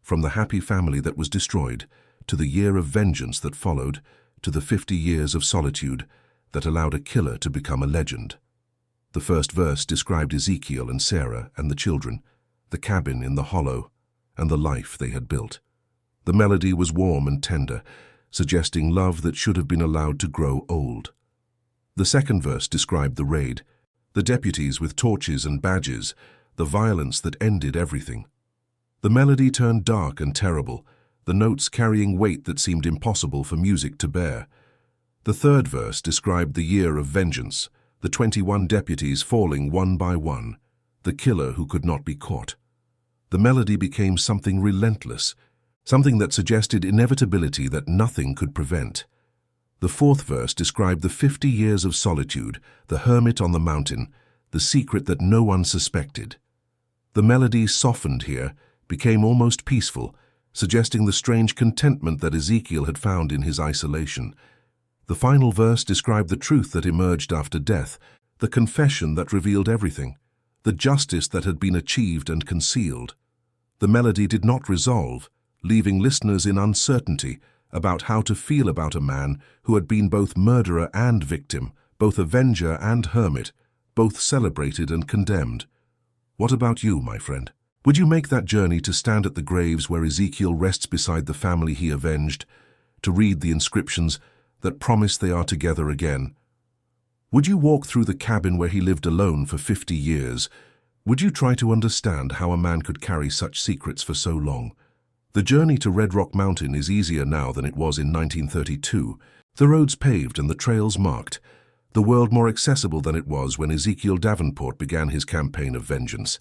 from the happy family that was destroyed, to the year of vengeance that followed, to the 50 years of solitude that allowed a killer to become a legend. The first verse described Ezekiel and Sarah and the children, the cabin in the hollow, and the life they had built. The melody was warm and tender, suggesting love that should have been allowed to grow old. The second verse described the raid, the deputies with torches and badges, the violence that ended everything. The melody turned dark and terrible, the notes carrying weight that seemed impossible for music to bear. The third verse described the year of vengeance, the 21 deputies falling one by one, the killer who could not be caught. The melody became something relentless, something that suggested inevitability that nothing could prevent. The fourth verse described the 50 years of solitude, the hermit on the mountain, the secret that no one suspected. The melody softened here, became almost peaceful, suggesting the strange contentment that Ezekiel had found in his isolation. The final verse described the truth that emerged after death, the confession that revealed everything, the justice that had been achieved and concealed. The melody did not resolve, leaving listeners in uncertainty about how to feel about a man who had been both murderer and victim, both avenger and hermit, both celebrated and condemned. What about you, my friend? Would you make that journey to stand at the graves where Ezekiel rests beside the family he avenged, to read the inscriptions that promise they are together again? Would you walk through the cabin where he lived alone for 50 years? Would you try to understand how a man could carry such secrets for so long? The journey to Red Rock Mountain is easier now than it was in 1932. The roads paved and the trails marked, the world more accessible than it was when Ezekiel Davenport began his campaign of vengeance.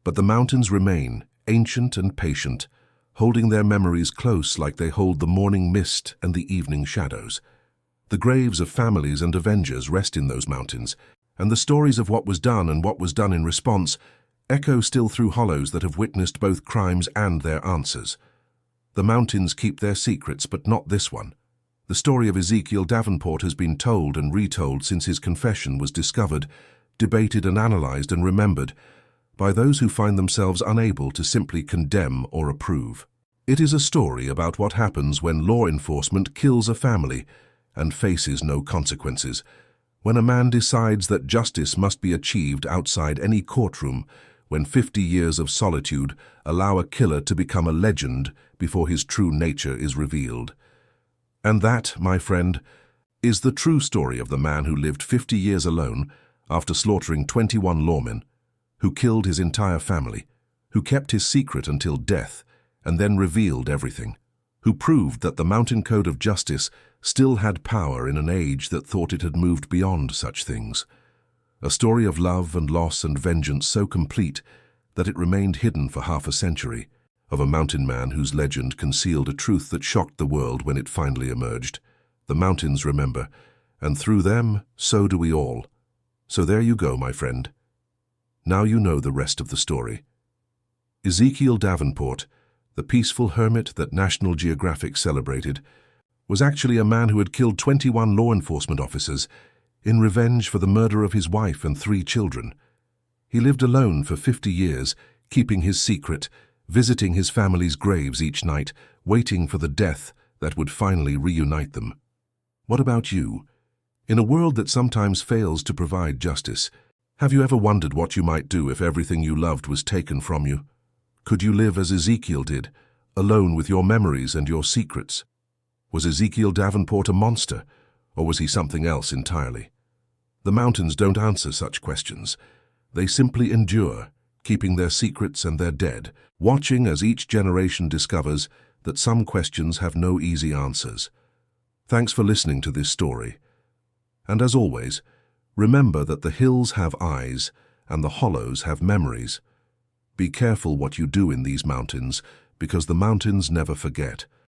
But the mountains remain, ancient and patient, holding their memories close like they hold the morning mist and the evening shadows. The graves of families and avengers rest in those mountains, and the stories of what was done and what was done in response echo still through hollows that have witnessed both crimes and their answers. The mountains keep their secrets, but not this one. The story of Ezekiel Davenport has been told and retold since his confession was discovered, debated and analyzed and remembered by those who find themselves unable to simply condemn or approve. It is a story about what happens when law enforcement kills a family and faces no consequences, when a man decides that justice must be achieved outside any courtroom, when 50 years of solitude allow a killer to become a legend before his true nature is revealed. And that, my friend, is the true story of the man who lived 50 years alone after slaughtering 21 lawmen, who killed his entire family, who kept his secret until death and then revealed everything, who proved that the mountain code of justice still had power in an age that thought it had moved beyond such things. A story of love and loss and vengeance so complete that it remained hidden for half a century, of a mountain man whose legend concealed a truth that shocked the world when it finally emerged. The mountains remember, and through them, so do we all. So there you go, my friend. Now you know the rest of the story. Ezekiel Davenport, the peaceful hermit that National Geographic celebrated, was actually a man who had killed 21 law enforcement officers in revenge for the murder of his wife and 3 children. He lived alone for 50 years, keeping his secret, visiting his family's graves each night, waiting for the death that would finally reunite them. What about you? In a world that sometimes fails to provide justice, have you ever wondered what you might do if everything you loved was taken from you? Could you live as Ezekiel did, alone with your memories and your secrets? Was Ezekiel Davenport a monster, or was he something else entirely? The mountains don't answer such questions. They simply endure, keeping their secrets and their dead, watching as each generation discovers that some questions have no easy answers. Thanks for listening to this story. And as always, remember that the hills have eyes and the hollows have memories. Be careful what you do in these mountains, because the mountains never forget.